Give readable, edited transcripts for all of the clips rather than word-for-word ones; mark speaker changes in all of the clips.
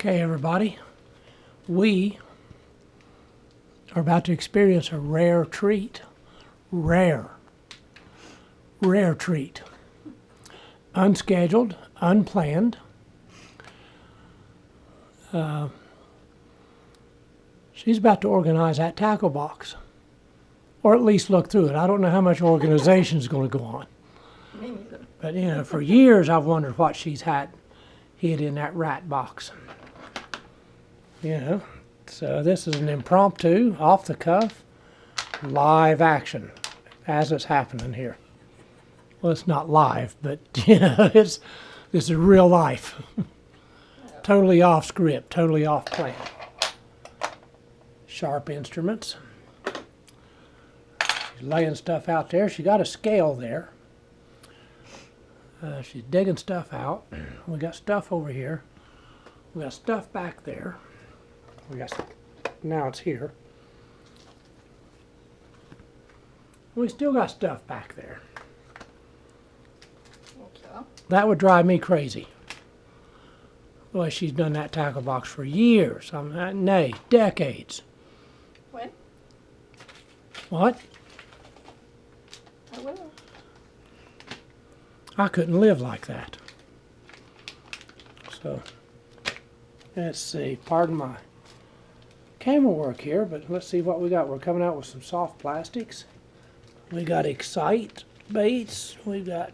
Speaker 1: Okay, everybody, we are about to experience a rare treat. Rare treat. Unscheduled, unplanned. She's about to organize that tackle box, or at least look through it. I don't know how much organization is going to go on.
Speaker 2: Me neither.
Speaker 1: But, you know, for years I've wondered what she's had hid in that rat box. You know, so this is an impromptu, off the cuff, live action as it's happening here. Well, it's not live, but, you know, this is real life. Totally off script, totally off plan. Sharp instruments. She's laying stuff out there. She got a scale there. She's digging stuff out. We got stuff over here. We got stuff back there. Now it's here. We still got stuff back there.
Speaker 2: Okay.
Speaker 1: That would drive me crazy. Boy, she's done that tackle box for years. Nay, decades.
Speaker 2: When?
Speaker 1: What?
Speaker 2: I will.
Speaker 1: I couldn't live like that. So, let's see. Pardon my camera work here, but let's see what we got. We're coming out with some soft plastics. We got Excite baits. We've got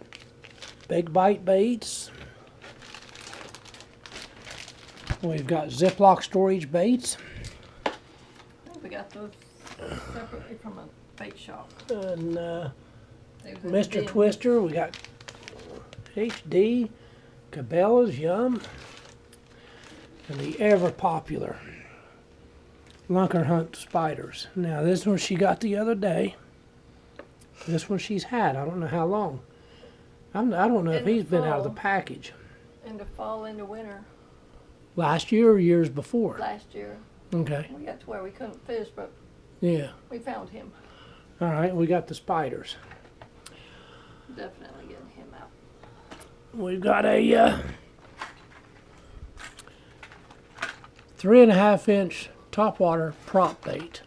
Speaker 1: Big Bite baits. We've got Ziploc storage baits.
Speaker 2: I think we got those separately from a bait shop.
Speaker 1: And
Speaker 2: They was in the
Speaker 1: Mr.
Speaker 2: bin.
Speaker 1: Twister. We got HD, Cabela's, Yum, and the ever popular Lunker Hunt spiders. Now this one she got the other day. This one she's had. I don't know how long. I don't know if
Speaker 2: In the
Speaker 1: he's been out of the
Speaker 2: fall.
Speaker 1: package.
Speaker 2: In the fall, into winter,
Speaker 1: Last year or years before?
Speaker 2: last year.
Speaker 1: Okay.
Speaker 2: We got to where we couldn't fish, but
Speaker 1: Yeah.
Speaker 2: we found him.
Speaker 1: All right. We got the spiders.
Speaker 2: Definitely getting him out.
Speaker 1: We've got a 3.5-inch topwater prop bait.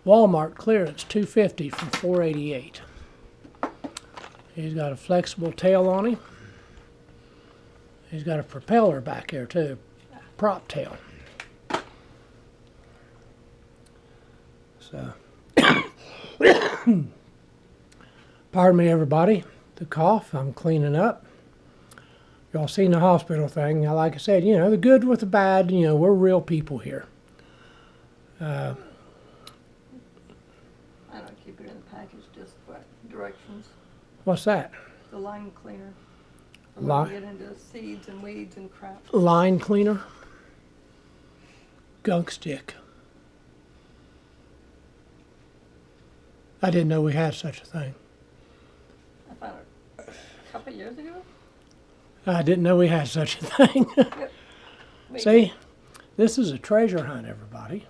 Speaker 1: Walmart clearance, $2.50 from $4.88. He's got a flexible tail on him. He's got a propeller back here too, prop tail. So, pardon me, everybody. The cough. I'm cleaning up. Y'all seen the hospital thing. Now, like I said, you know, the good with the bad, you know, we're real people here.
Speaker 2: I don't keep it in the package, just what directions.
Speaker 1: What's that?
Speaker 2: The line cleaner. I'm
Speaker 1: Li-
Speaker 2: gonna get into seeds and weeds and crap.
Speaker 1: Line cleaner. Gunk stick. I didn't know we had such a thing.
Speaker 2: I found it a couple of years ago.
Speaker 1: I didn't know we had such a thing.
Speaker 2: We
Speaker 1: See, this is a treasure hunt, everybody.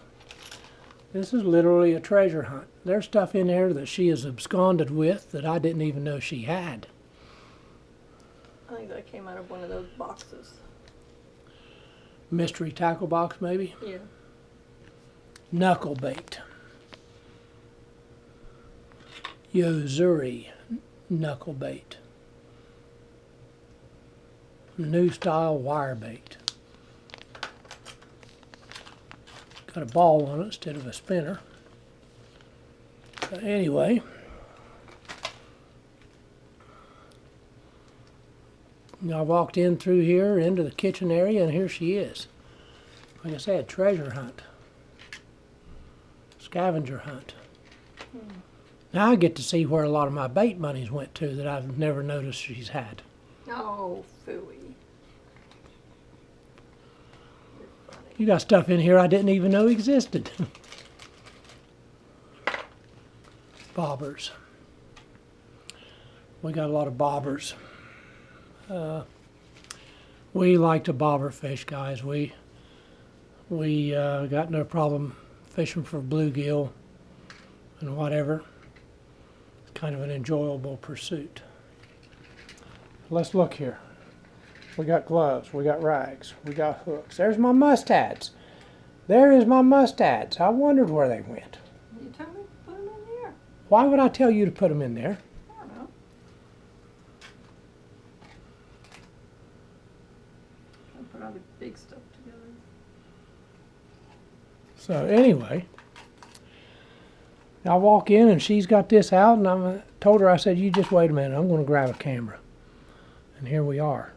Speaker 1: This is literally a treasure hunt. There's stuff in there that she has absconded with that I didn't even know she had.
Speaker 2: I think that came out of one of those boxes.
Speaker 1: Mystery tackle box, maybe?
Speaker 2: Yeah.
Speaker 1: Knuckle bait. Yozuri knuckle bait. New style wire bait. Got a ball on it instead of a spinner. But anyway, I walked in through here into the kitchen area, and here she is. Like I said, treasure hunt. Scavenger hunt. Now I get to see where a lot of my bait monies went to that I've never noticed she's had.
Speaker 2: Oh, phooey.
Speaker 1: You got stuff in here I didn't even know existed. Bobbers. We got a lot of bobbers. We like to bobber fish, guys. We got no problem fishing for bluegill and whatever. It's kind of an enjoyable pursuit. Let's look here. We got gloves. We got rags. We got hooks. There's my mustads. There is my mustads. I wondered where they went.
Speaker 2: You told me to put them in here.
Speaker 1: Why would I tell you to put them in there?
Speaker 2: I don't know. I put all the big stuff together.
Speaker 1: So anyway, I walk in and she's got this out, and I told her, I said, you just wait a minute, I'm going to grab a camera. And here we are.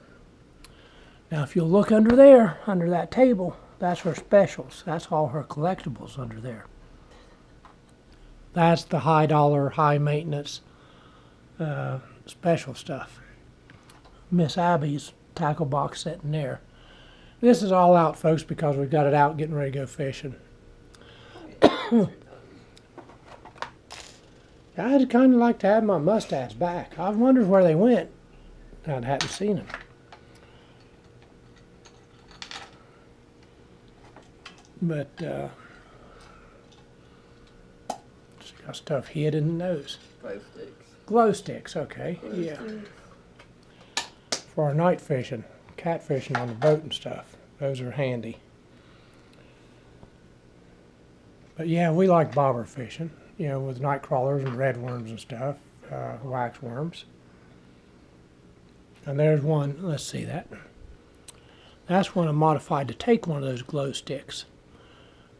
Speaker 1: Now if you'll look under there, under that table, that's her specials. That's all her collectibles under there. That's the high dollar, high maintenance special stuff. Miss Abby's tackle box sitting there. This is all out, folks, because we've got it out getting ready to go fishing. I'd kind of like to have my mustache back. I've wondered where they went. I hadn't seen them. But she got stuff hid in the nose.
Speaker 2: Glow sticks.
Speaker 1: Glow sticks, okay.
Speaker 2: Glow
Speaker 1: Yeah.
Speaker 2: sticks.
Speaker 1: For our night fishing, catfishing on the boat and stuff. Those are handy. But yeah, we like bobber fishing, you know, with night crawlers and red worms and stuff, wax worms. And there's one, let's see that. That's one I modified to take one of those glow sticks.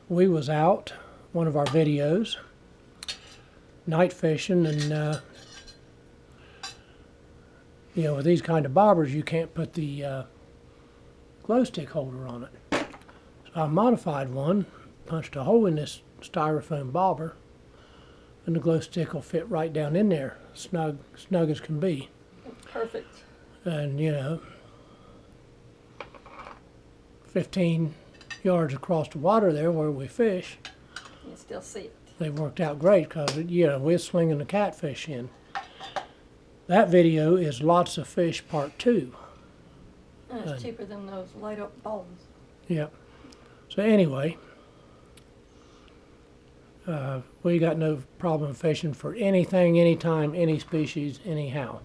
Speaker 1: We was out, one of our videos, night fishing, and you know, with these kind of bobbers, you can't put the glow stick holder on it. So I modified one, punched a hole in this styrofoam bobber, and the glow stick will fit right down in there, snug as can be.
Speaker 2: Perfect.
Speaker 1: And you know, 15 yards across the water there where we fish,
Speaker 2: You can still see it.
Speaker 1: they worked out great because, you know, we're swinging the catfish in. That video is Lots of Fish Part 2.
Speaker 2: And it's cheaper than those light up bulbs.
Speaker 1: Yep. So anyway, we got no problem fishing for anything, anytime, any species, anyhow.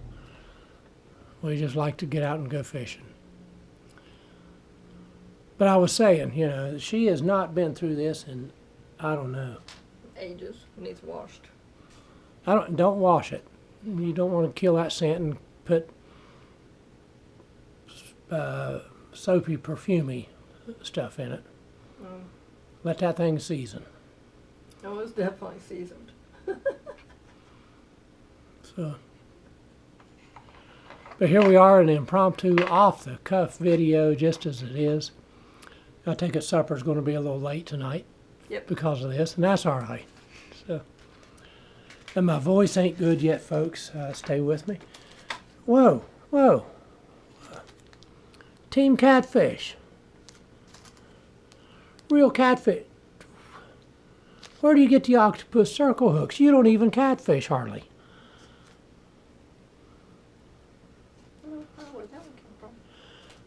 Speaker 1: We just like to get out and go fishing. But I was saying, you know, she has not been through this in, I don't know.
Speaker 2: Ages. It needs washed.
Speaker 1: Don't wash it. You don't want to kill that scent and put soapy, perfumey stuff in it. Let that thing season.
Speaker 2: Oh, it's definitely seasoned.
Speaker 1: So, but here we are, an impromptu, off-the-cuff video, just as it is. I take it supper's going to be a little late tonight.
Speaker 2: Yep.
Speaker 1: Because of this, and that's all right. So, and my voice ain't good yet, folks. Stay with me. Whoa, whoa. Team Catfish. Real catfish. Where do you get the octopus circle hooks? You don't even catfish hardly.
Speaker 2: I don't know where that one came from.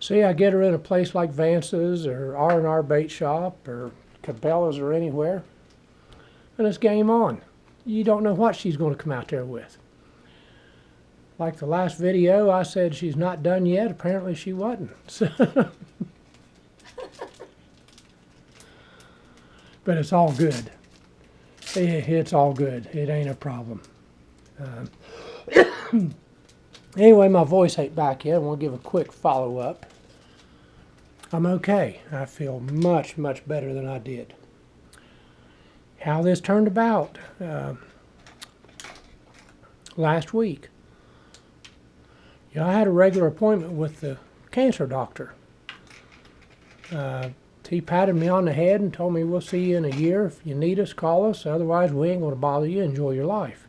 Speaker 1: See, I get her in a place like Vance's or R&R Bait Shop or Cabela's or anywhere, and it's game on. You don't know what she's going to come out there with. Like the last video, I said she's not done yet. Apparently she wasn't. So but it's all good. It's all good. It ain't a problem. Anyway, my voice ain't back yet. I want to give a quick follow-up. I'm okay. I feel much, much better than I did. How this turned about last week. You know, I had a regular appointment with the cancer doctor. He patted me on the head and told me, we'll see you in a year. If you need us, call us. Otherwise, we ain't going to bother you. Enjoy your life.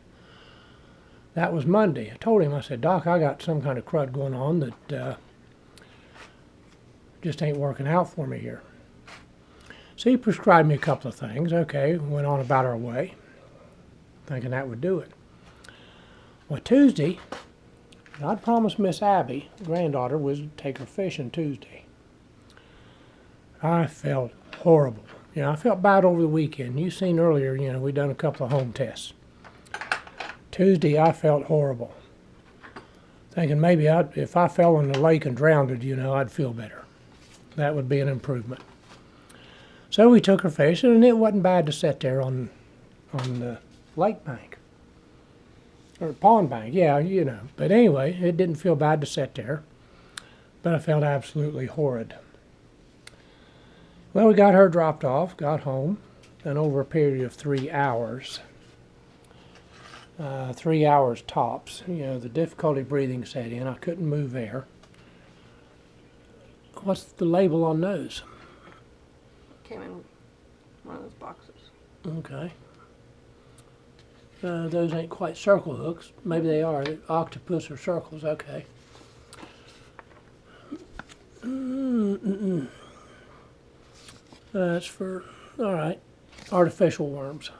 Speaker 1: That was Monday. I told him, I said, Doc, I got some kind of crud going on that just ain't working out for me here. So he prescribed me a couple of things. Okay, went on about our way, thinking that would do it. Well, Tuesday, I'd promised Miss Abby, granddaughter, was to take her fishing Tuesday. I felt horrible. You know, I felt bad over the weekend. You seen earlier, you know, we done a couple of home tests. Tuesday, I felt horrible. thinking maybe if I fell in the lake and drowned, you know, I'd feel better. That would be an improvement. So we took her fishing, and it wasn't bad to sit there on the lake bank. Or pond bank, yeah, you know. But anyway, it didn't feel bad to sit there. But I felt absolutely horrid. Well, we got her dropped off, got home, and over a period of 3 hours, 3 hours tops, you know, the difficulty breathing set in. I couldn't move air. What's the label on those?
Speaker 2: Came in one of those boxes.
Speaker 1: Okay. Those ain't quite circle hooks. Maybe they are. Octopus or circles, okay. That's for, all right, artificial worms.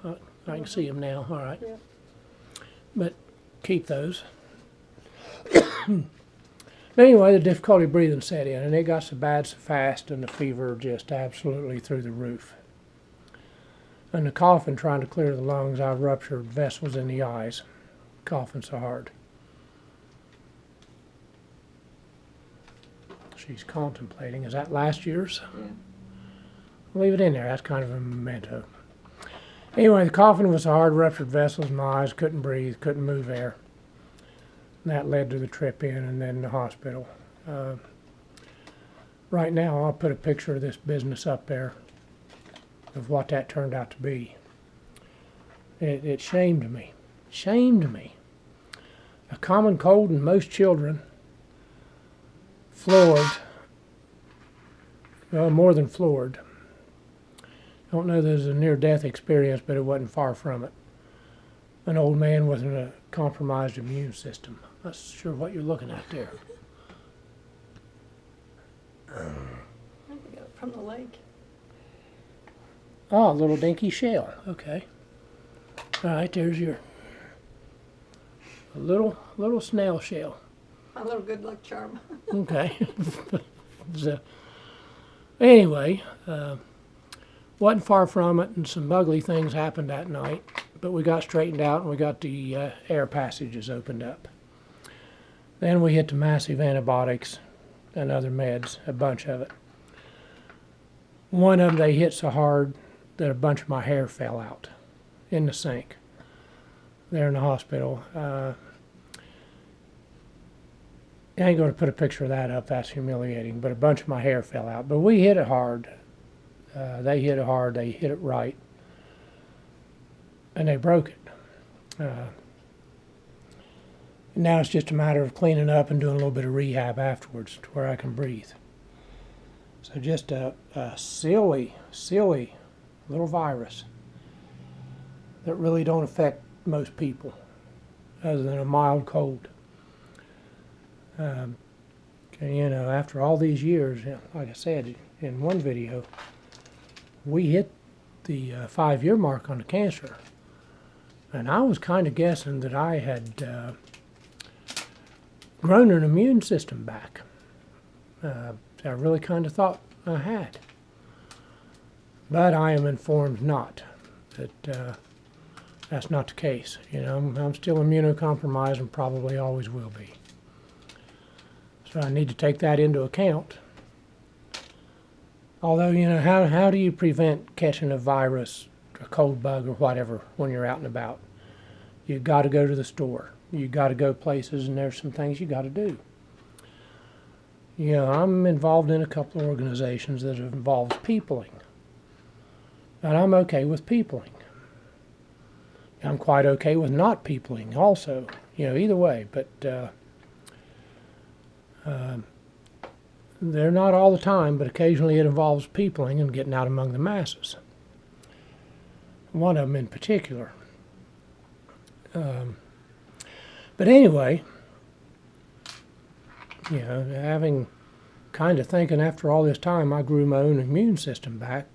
Speaker 1: I can see them now, all right.
Speaker 2: Yeah.
Speaker 1: But keep those. But anyway, the difficulty breathing set in, and it got so bad so fast, and the fever just absolutely through the roof. And the coughing, trying to clear the lungs, I ruptured vessels in the eyes, coughing so hard. She's contemplating. Is that last year's?
Speaker 2: Yeah.
Speaker 1: Leave it in there. That's kind of a memento. Anyway, the coughing was so hard, ruptured vessels in my eyes, couldn't breathe, couldn't move air. And that led to the trip in and then the hospital. Right now, I'll put a picture of this business up there of what that turned out to be. It shamed me. Shamed me. A common cold in most children, floored, well, more than floored. I don't know there's a near-death experience, but it wasn't far from it. An old man with a compromised immune system. Not sure what you're looking at there.
Speaker 2: I think we got it from the lake.
Speaker 1: Oh, a little dinky shell. Okay. All right, there's your a little snail shell.
Speaker 2: My little good luck charm.
Speaker 1: Okay. So, anyway, wasn't far from it, and some ugly things happened that night. But we got straightened out, and we got the air passages opened up. Then we hit the massive antibiotics and other meds, a bunch of it. One of them they hit so hard that a bunch of my hair fell out in the sink there in the hospital. I ain't going to put a picture of that up. That's humiliating. But a bunch of my hair fell out. But we hit it hard. They hit it hard. They hit it right. And they broke it. Now it's just a matter of cleaning up and doing a little bit of rehab afterwards to where I can breathe. So just a silly little virus that really don't affect most people other than a mild cold. You know, after all these years, like I said in one video, we hit the 5-year mark on the cancer. And I was kind of guessing that I had grown an immune system back. I really kind of thought I had. But I am informed not, that that's not the case. You know, I'm still immunocompromised and probably always will be. So I need to take that into account. Although, you know, how do you prevent catching a virus, a cold bug or whatever when you're out and about? You've got to go to the store. You've got to go places, and there's some things you got to do. You know, I'm involved in a couple of organizations that involves peopling. And I'm okay with peopling. I'm quite okay with not peopling also. You know, either way. But they're not all the time, but occasionally it involves peopling and getting out among the masses. One of them in particular. But anyway, you know, having kind of thinking after all this time I grew my own immune system back,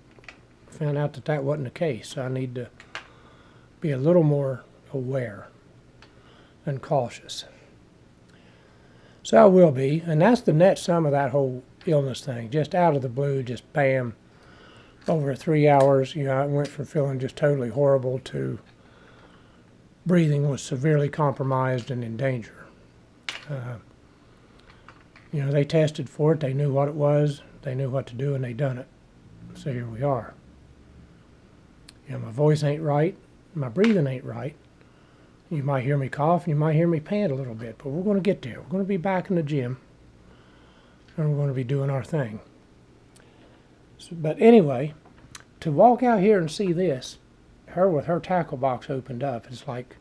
Speaker 1: found out that that wasn't the case. So I need to be a little more aware and cautious. So I will be, and that's the net sum of that whole illness thing. Just out of the blue, just bam, over 3 hours, you know, I went from feeling just totally horrible to breathing was severely compromised and in danger. You know, they tested for it. They knew what it was. They knew what to do, and they done it. So here we are. You know, my voice ain't right. My breathing ain't right. You might hear me cough, and you might hear me pant a little bit, but we're going to get there. We're going to be back in the gym, and we're going to be doing our thing. So, but anyway, to walk out here and see this, her with her tackle box opened up, it's like,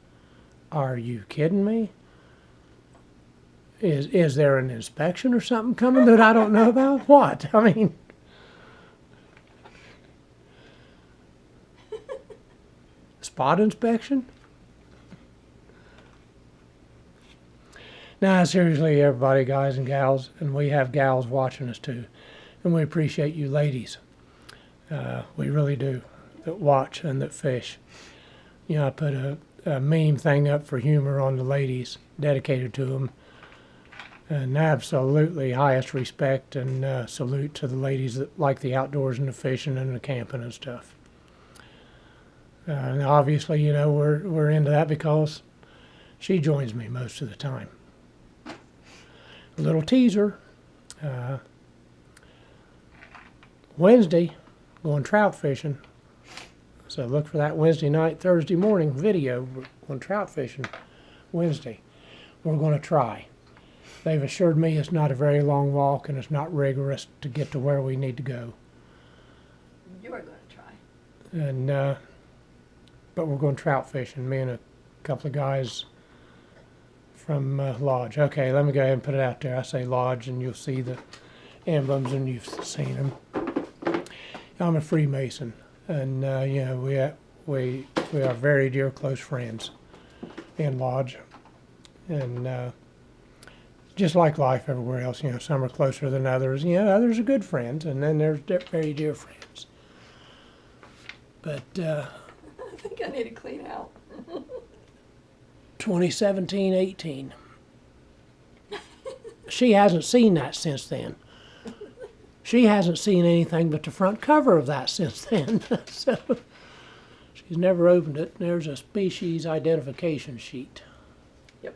Speaker 1: are you kidding me? Is there an inspection or something coming that I don't know about? What? I mean, spot inspection? Now, seriously, everybody, guys and gals, and we have gals watching us too, and we appreciate you ladies. We really do, that watch and that fish. You know, I put a meme thing up for humor on the ladies, dedicated to them. And absolutely highest respect and salute to the ladies that like the outdoors and the fishing and the camping and stuff. And obviously, you know, we're into that because she joins me most of the time. A little teaser. Wednesday, going trout fishing. So look for that Wednesday night, Thursday morning video. We're going trout fishing Wednesday. We're going to try. They've assured me it's not a very long walk and it's not rigorous to get to where we need to go.
Speaker 2: You are going to try.
Speaker 1: And but we're going trout fishing. Me and a couple of guys from Lodge. Okay, let me go ahead and put it out there. I say Lodge, and you'll see the emblems, and you've seen them. I'm a Freemason, and you know, we are very dear close friends in Lodge, and just like life everywhere else, you know, some are closer than others. You know, others are good friends, and then there's very dear friends. But
Speaker 2: I think I need to clean out.
Speaker 1: 2017-18. She hasn't seen that since then. She hasn't seen anything but the front cover of that since then. So she's never opened it. There's a species identification sheet.
Speaker 2: Yep.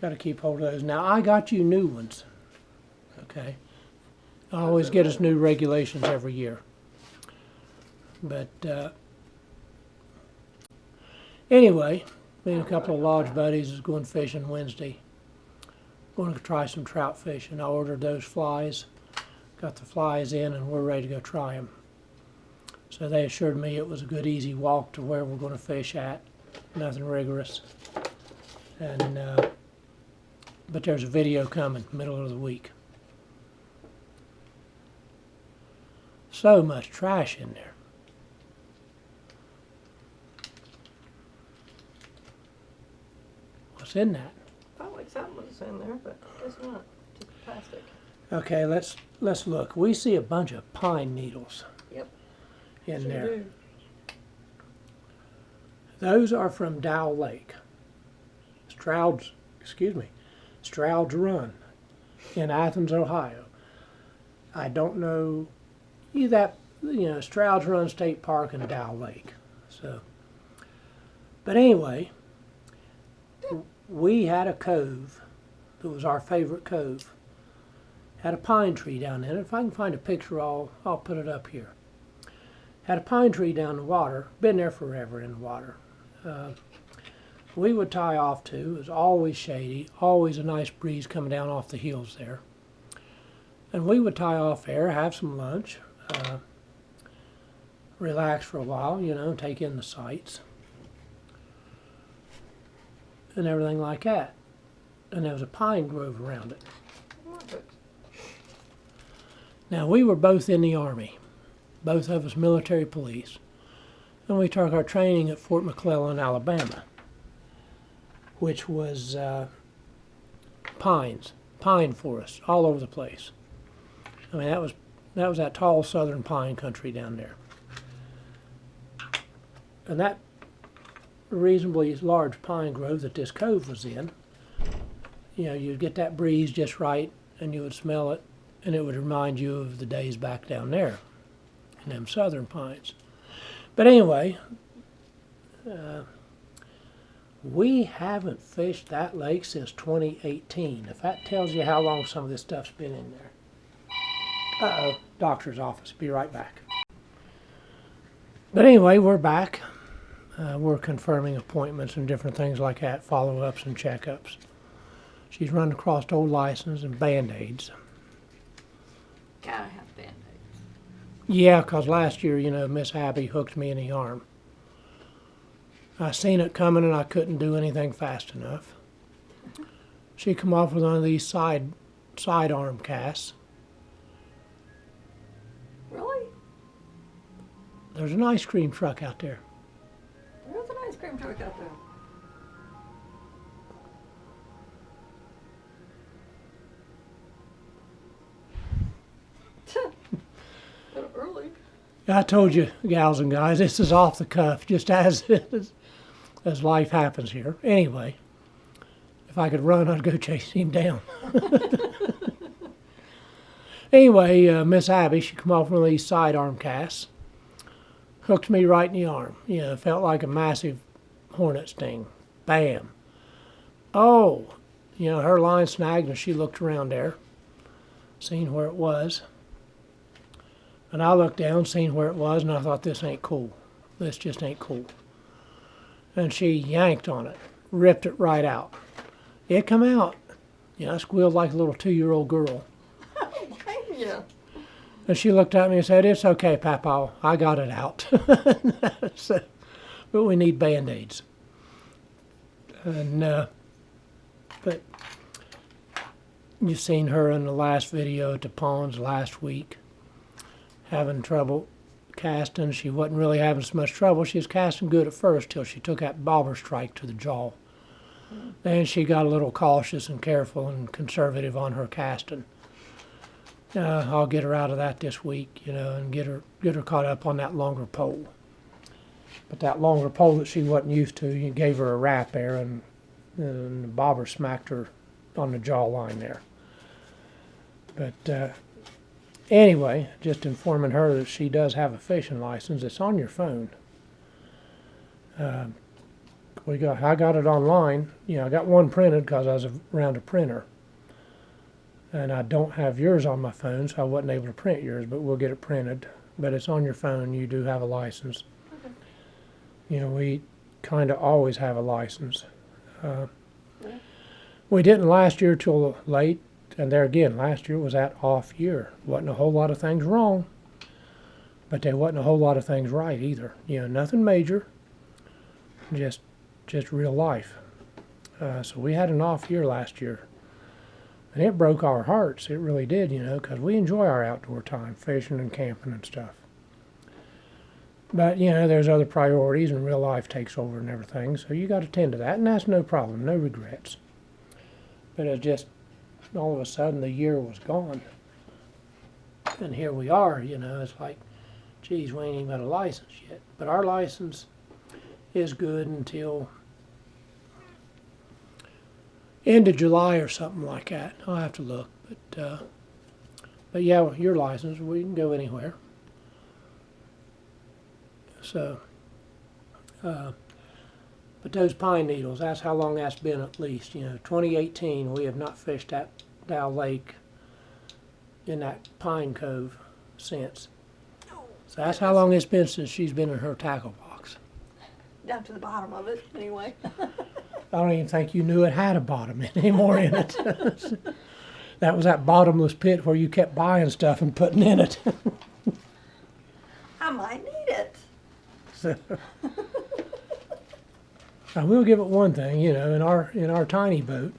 Speaker 1: Got to keep hold of those. Now, I got you new ones. Okay. I always get us new regulations every year. But anyway, me and a couple of Lodge buddies is going fishing Wednesday. Going to try some trout fishing. I ordered those flies. Got the flies in, and we're ready to go try them. So they assured me it was a good, easy walk to where we're going to fish at. Nothing rigorous. And but there's a video coming, middle of the week. So much trash in there. What's in that?
Speaker 2: Felt like something was in there, but it's not. Just plastic.
Speaker 1: Okay, let's look. We see a bunch of pine needles.
Speaker 2: Yep.
Speaker 1: In
Speaker 2: Sure
Speaker 1: there.
Speaker 2: do.
Speaker 1: Those are from Dow Lake. Stroud's Run in Athens, Ohio. I don't know that, you know, Stroud's Run State Park and Dow Lake. So, but anyway, we had a cove that was our favorite cove. Had a pine tree down in it. If I can find a picture, I'll put it up here. Had a pine tree down in the water. Been there forever in the water. We would tie off to. It was always shady. Always a nice breeze coming down off the hills there. And we would tie off there, have some lunch, relax for a while, you know, take in the sights, and everything like that. And there was a pine grove around it. Now, we were both in the Army, both of us military police, and we took our training at Fort McClellan, Alabama, which was pine forests all over the place. I mean, that was that tall southern pine country down there. And that reasonably large pine grove that this cove was in, you know, you'd get that breeze just right, and you would smell it, and it would remind you of the days back down there in them southern pines. But anyway, We haven't fished that lake since 2018. If that tells you how long some of this stuff's been in there. Uh-oh, doctor's office. Be right back. But anyway, we're back. We're confirming appointments and different things like that, follow-ups and checkups. She's run across old license and Band-Aids.
Speaker 2: Gotta have Band-Aids.
Speaker 1: Yeah, 'cause last year, you know, Miss Abby hooked me in the arm. I seen it coming and I couldn't do anything fast enough. She come off with one of these side arm casts.
Speaker 2: Really?
Speaker 1: There's an ice cream truck out there.
Speaker 2: There's an ice cream truck out there. A little early.
Speaker 1: I told you, gals and guys, this is off the cuff, just as life happens here. Anyway, if I could run, I'd go chase him down. Anyway, Miss Abby, she come off one of these sidearm casts, hooked me right in the arm. You know, felt like a massive hornet sting. Bam. Oh, you know, her line snagged and she looked around there, seen where it was. And I looked down, seen where it was, and I thought, this ain't cool. This just ain't cool. And she yanked on it, ripped it right out. It come out. You know, I squealed like a little 2-year-old girl.
Speaker 2: Yeah.
Speaker 1: And she looked at me and said, it's okay, Papa, I got it out. So, but we need Band-Aids. And, but you seen her in the last video at the ponds last week, having trouble casting. She wasn't really having so much trouble. She was casting good at first till she took that bobber strike to the jaw. Then she got a little cautious and careful and conservative on her casting. I'll get her out of that this week, you know, and get her caught up on that longer pole. But that longer pole that she wasn't used to, you gave her a wrap there, and the bobber smacked her on the jawline there. But anyway, just informing her that she does have a fishing license. It's on your phone. I got it online. You know, I got one printed because I was around a printer. And I don't have yours on my phone, so I wasn't able to print yours, but we'll get it printed. But it's on your phone. You do have a license.
Speaker 2: Okay.
Speaker 1: You know, we kind of always have a license. We didn't last year till late, and there again, last year was that off year. Wasn't a whole lot of things wrong, but there wasn't a whole lot of things right either. You know, nothing major, just real life. So we had an off year last year. And it broke our hearts, it really did, you know, because we enjoy our outdoor time, fishing and camping and stuff. But, you know, there's other priorities and real life takes over and everything, so you got to tend to that, and that's no problem, no regrets. But it's just, all of a sudden, the year was gone. And here we are, you know, it's like, geez, we ain't even got a license yet. But our license is good until end of July or something like that. I'll have to look, but yeah, your license, we can go anywhere. So, but those pine needles, that's how long that's been at least. You know, 2018, we have not fished that Dow Lake in that pine cove since. So that's how long it's been since she's been in her tackle box.
Speaker 2: Down to the bottom of it, anyway.
Speaker 1: I don't even think you knew it had a bottom anymore in it. That was that bottomless pit where you kept buying stuff and putting in it.
Speaker 2: I might need it.
Speaker 1: So, I will give it one thing, you know, in our tiny boat,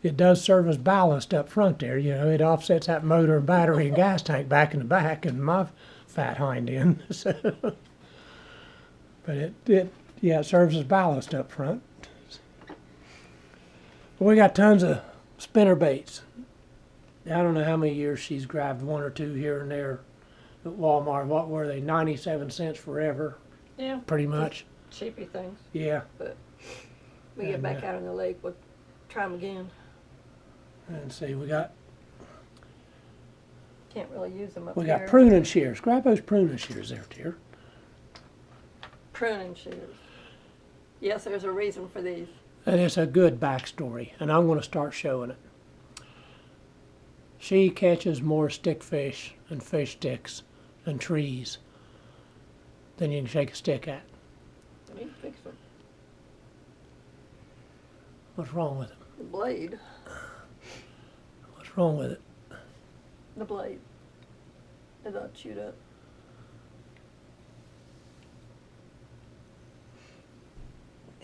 Speaker 1: it does serve as ballast up front there. You know, it offsets that motor and battery and gas tank back in the back and my fat hind end. So, but it serves as ballast up front. We got tons of spinner baits. I don't know how many years she's grabbed one or two here and there at Walmart. What were they? 97 cents forever.
Speaker 2: Yeah.
Speaker 1: Pretty much.
Speaker 2: Cheapy things.
Speaker 1: Yeah.
Speaker 2: But we get back out in the lake, we'll try them again.
Speaker 1: And see, we got
Speaker 2: Can't really use them up
Speaker 1: we
Speaker 2: here.
Speaker 1: got pruning shears. Grab those pruning shears there, dear.
Speaker 2: Pruning shears. Yes, there's a reason for these.
Speaker 1: And it's a good backstory, and I'm going to start showing it. She catches more stickfish and fish sticks and trees than you can shake a stick at.
Speaker 2: I need to fix them.
Speaker 1: What's wrong with it?
Speaker 2: The blade.
Speaker 1: What's wrong with it?
Speaker 2: The blade. Is all chewed up.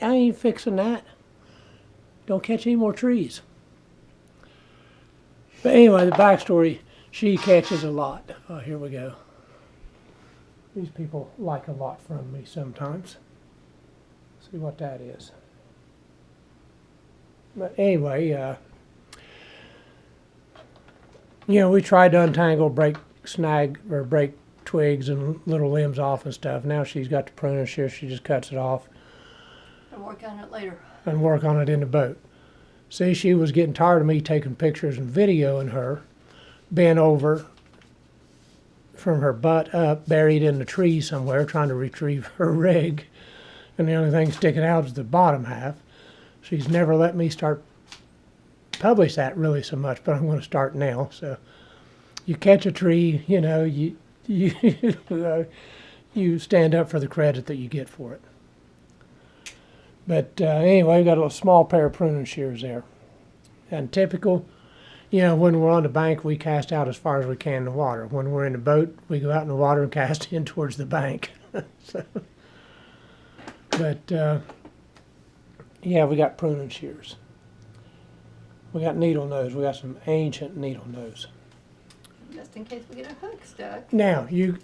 Speaker 1: I ain't fixing that. Don't catch any more trees. But anyway, the backstory, she catches a lot. Oh, here we go. These people like a lot from me sometimes. See what that is. But anyway, we tried to untangle, break twigs and little limbs off and stuff. Now she's got the pruning shears, she just cuts it off.
Speaker 2: And work on it later.
Speaker 1: And work on it in the boat. See, she was getting tired of me taking pictures and videoing her, bent over from her butt up, buried in the tree somewhere, trying to retrieve her rig. And the only thing sticking out is the bottom half. She's never let me publish that really so much, but I'm going to start now. So you catch a tree, you stand up for the credit that you get for it. But anyway, we've got a little small pair of pruning shears there. And typical, when we're on the bank, we cast out as far as we can in the water. When we're in the boat, we go out in the water and cast in towards the bank. Yeah, we got pruning shears. We got needle nose. We got some ancient needle nose.
Speaker 2: Just in case we get a hook stuck.
Speaker 1: Now, you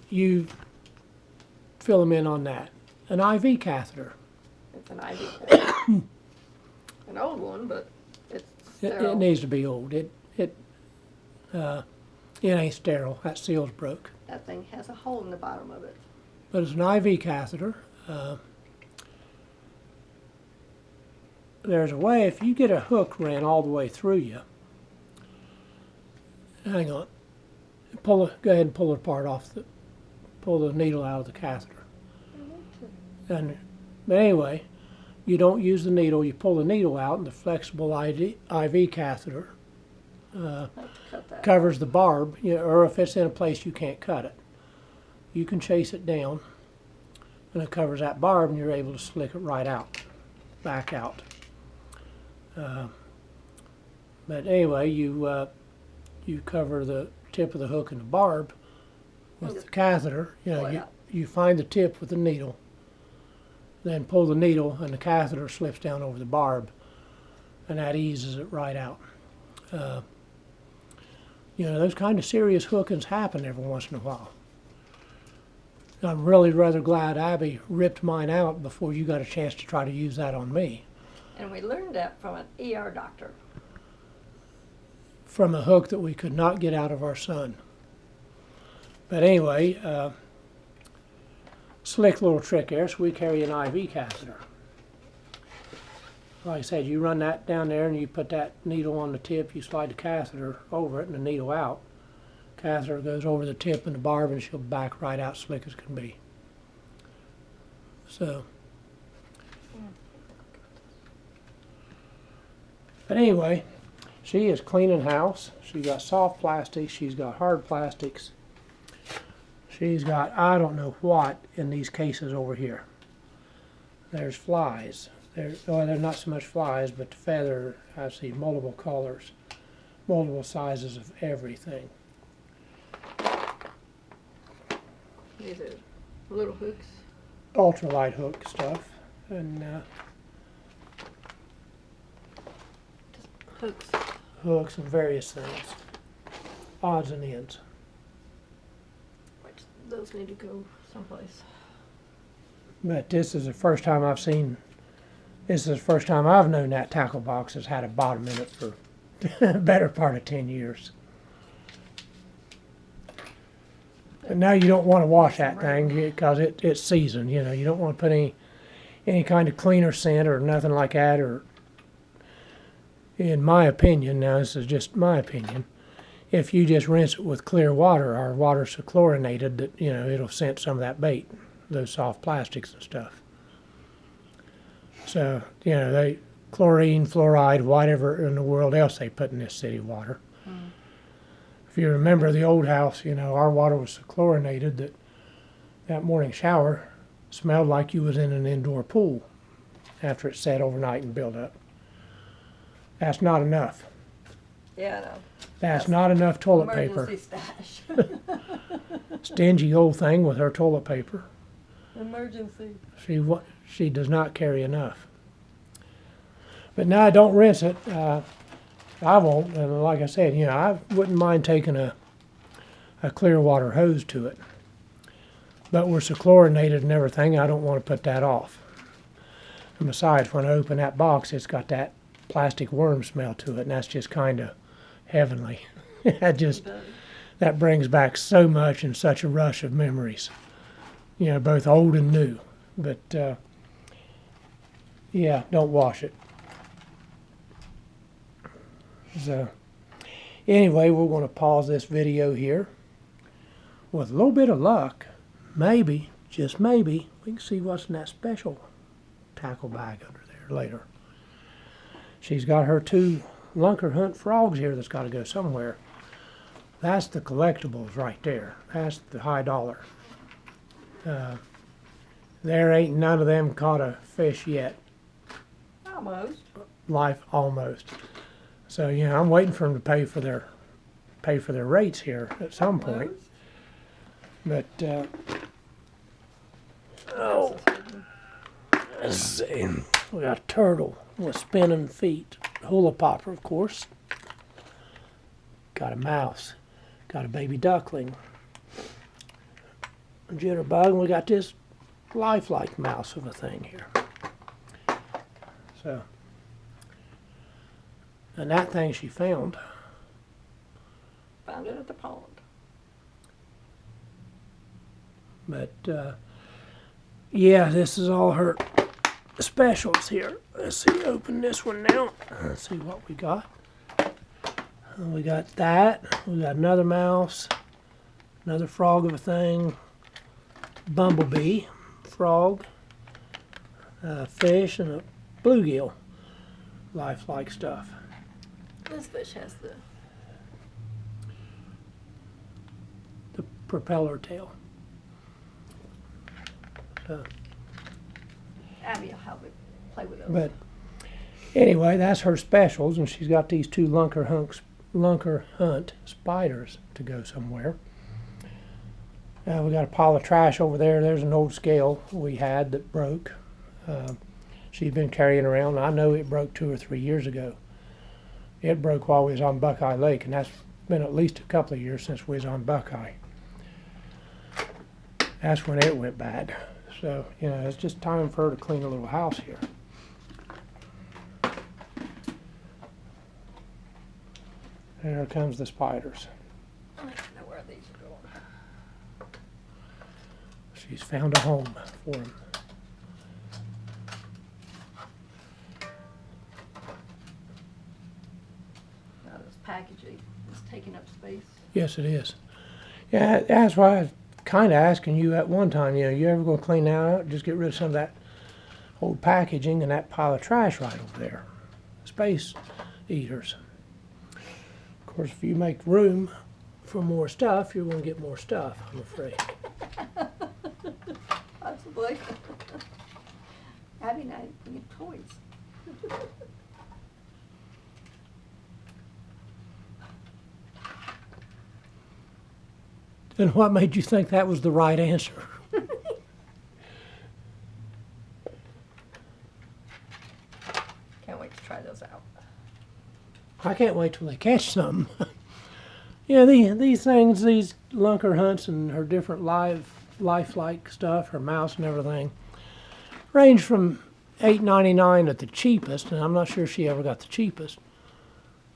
Speaker 1: fill them in on that. An IV catheter.
Speaker 2: It's an IV catheter. An old one, but it's sterile.
Speaker 1: It needs to be old. It ain't sterile. That seal's broke.
Speaker 2: That thing has a hole in the bottom of it.
Speaker 1: But it's an IV catheter. There's a way, if you get a hook ran all the way through you, hang on, go ahead and pull it apart pull the needle out of the catheter. But anyway, you don't use the needle, you pull the needle out, and the flexible IV catheter covers the barb, or if it's in a place you can't cut it. You can chase it down, and it covers that barb, and you're able to slick it right out, back out. But anyway, you cover the tip of the hook and the barb with the catheter. You find the tip with the needle, then pull the needle, and the catheter slips down over the barb, and that eases it right out. Those kind of serious hookings happen every once in a while. I'm really rather glad Abby ripped mine out before you got a chance to try to use that on me.
Speaker 2: And we learned that from an ER doctor.
Speaker 1: From a hook that we could not get out of our son. But anyway, slick little trick there, so we carry an IV catheter. Like I said, you run that down there and you put that needle on the tip, you slide the catheter over it and the needle out. Catheter goes over the tip and the barb and she'll back right out slick as can be. So. But anyway, she is cleaning house. She's got soft plastics. She's got hard plastics. She's got I don't know what in these cases over here. There's flies. There's not so much flies, but the feather, I see multiple colors, multiple sizes of everything.
Speaker 2: These are little hooks.
Speaker 1: Ultralight hook stuff. And hooks and various things, odds and ends.
Speaker 2: Those need to go someplace.
Speaker 1: But this is the first time I've known that tackle box has had a bottom in it for the better part of 10 years. But now you don't want to wash that thing because it's seasoned. You don't want to put any kind of cleaner scent or nothing like that, or in my opinion, now this is just my opinion, if you just rinse it with clear water, our water's so chlorinated that, it'll scent some of that bait, those soft plastics and stuff. So, you know, they chlorine, fluoride, whatever in the world else they put in this city water. If you remember the old house, you know, our water was so chlorinated that that morning shower smelled like you was in an indoor pool after it sat overnight and built up. That's not enough.
Speaker 2: Yeah, I know.
Speaker 1: That's not enough toilet paper.
Speaker 2: Emergency stash.
Speaker 1: Stingy old thing with her toilet paper.
Speaker 2: Emergency.
Speaker 1: She does not carry enough. But now don't rinse it. I won't. And like I said, you know, I wouldn't mind taking a clear water hose to it. But we're so chlorinated and everything, I don't want to put that off. And besides, when I open that box, it's got that plastic worm smell to it, and that's just kind of heavenly. That brings back so much and such a rush of memories. You know, both old and new. But, yeah, don't wash it. So, anyway, we're going to pause this video here. With a little bit of luck, maybe, just maybe, we can see what's in that special tackle bag under there later. She's got her 2 lunker hunt frogs here that's got to go somewhere. That's the collectibles right there. That's the high dollar. There ain't none of them caught a fish yet.
Speaker 2: Almost.
Speaker 1: Life almost. So, you know, I'm waiting for them to pay for their rates here at some point. But, oh, let's see. We got a turtle with spinning feet. Hula popper, of course. Got a mouse. Got a baby duckling. A jitterbug. And we got this lifelike mouse of a thing here. So, and that thing she found.
Speaker 2: Found it at the pond.
Speaker 1: But, yeah, this is all her specials here. Let's see, open this one now. Let's see what we got. We got that. We got another mouse. Another frog of a thing. Bumblebee frog. Fish and a bluegill. Lifelike stuff.
Speaker 2: This fish has
Speaker 1: The propeller tail. So,
Speaker 2: Abby will help me play with those.
Speaker 1: but anyway, that's her specials, and she's got these 2 lunker hunt spiders to go somewhere. We got a pile of trash over there. There's an old scale we had that broke. She'd been carrying around. I know it broke 2 or 3 years ago. It broke while we was on Buckeye Lake, and that's been at least a couple of years since we was on Buckeye. That's when it went bad. So, you know, it's just time for her to clean a little house here. There comes the spiders.
Speaker 2: I don't know where these are going.
Speaker 1: She's found a home for them.
Speaker 2: Now this packaging is taking up space.
Speaker 1: Yes, it is. Yeah, that's why I was kind of asking you at one time, you know, you ever going to clean that out? Just get rid of some of that old packaging and that pile of trash right over there. Space eaters. Of course, if you make room for more stuff, you're going to get more stuff, I'm afraid.
Speaker 2: Possibly. Abby and I need toys.
Speaker 1: And what made you think that was the right answer?
Speaker 2: Can't wait to try those out.
Speaker 1: I can't wait till they catch something. Yeah, these things, these lunker hunts and her different lifelike stuff, her mouse and everything, range from $8.99 at the cheapest, and I'm not sure she ever got the cheapest,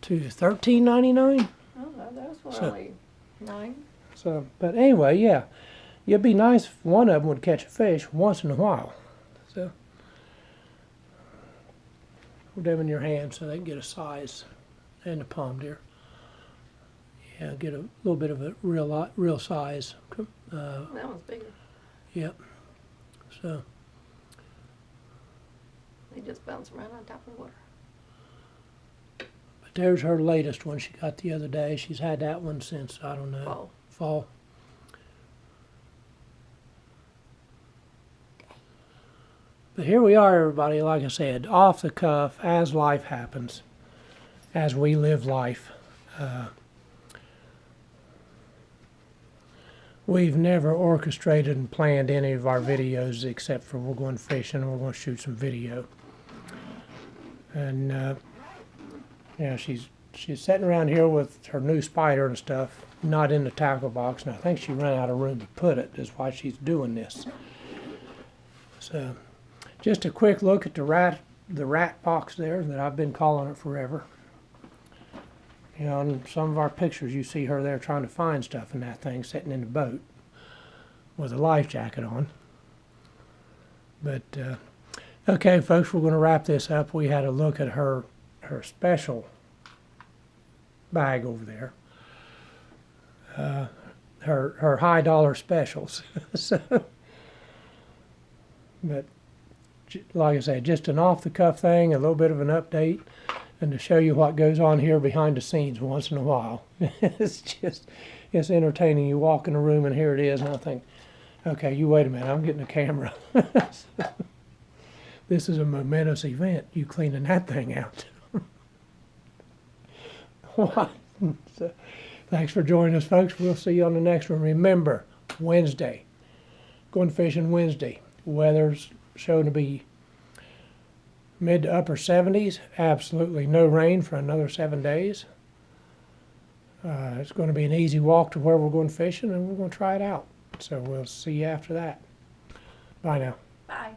Speaker 1: to $13.99.
Speaker 2: Oh, no, those were
Speaker 1: So-
Speaker 2: only 9.
Speaker 1: So, but anyway, yeah, it'd be nice if one of them would catch a fish once in a while. So, hold them in your hand so they can get a size, and the palm deer. Yeah, get a little bit of a real size.
Speaker 2: That one's bigger.
Speaker 1: Yep. So,
Speaker 2: They just bounce around on top of the water.
Speaker 1: But there's her latest one she got the other day. She's had that one since, I don't know, fall. But here we are, everybody, like I said, off the cuff, as life happens, as we live life. We've never orchestrated and planned any of our videos except for we're going fishing and we're going to shoot some video. And, you know, she's sitting around here with her new spider and stuff, not in the tackle box, and I think she ran out of room to put it, is why she's doing this. So, just a quick look at the rat box there that I've been calling it forever. You know, in some of our pictures you see her there trying to find stuff in that thing sitting in the boat with a life jacket on. But, okay folks, we're going to wrap this up. We had a look at her special bag over there. Her high dollar specials. So, but like I said, just an off the cuff thing, a little bit of an update, and to show you what goes on here behind the scenes once in a while. It's entertaining. You walk in a room and here it is, and I think, okay, you wait a minute, I'm getting a camera. This is a momentous event, you cleaning that thing out. So, thanks for joining us, folks. We'll see you on the next one. Remember, Wednesday, going fishing Wednesday. Weather's shown to be mid to upper 70s. Absolutely no rain for another 7 days. It's going to be an easy walk to where we're going fishing, and we're going to try it out. So we'll see you after that. Bye now.
Speaker 2: Bye.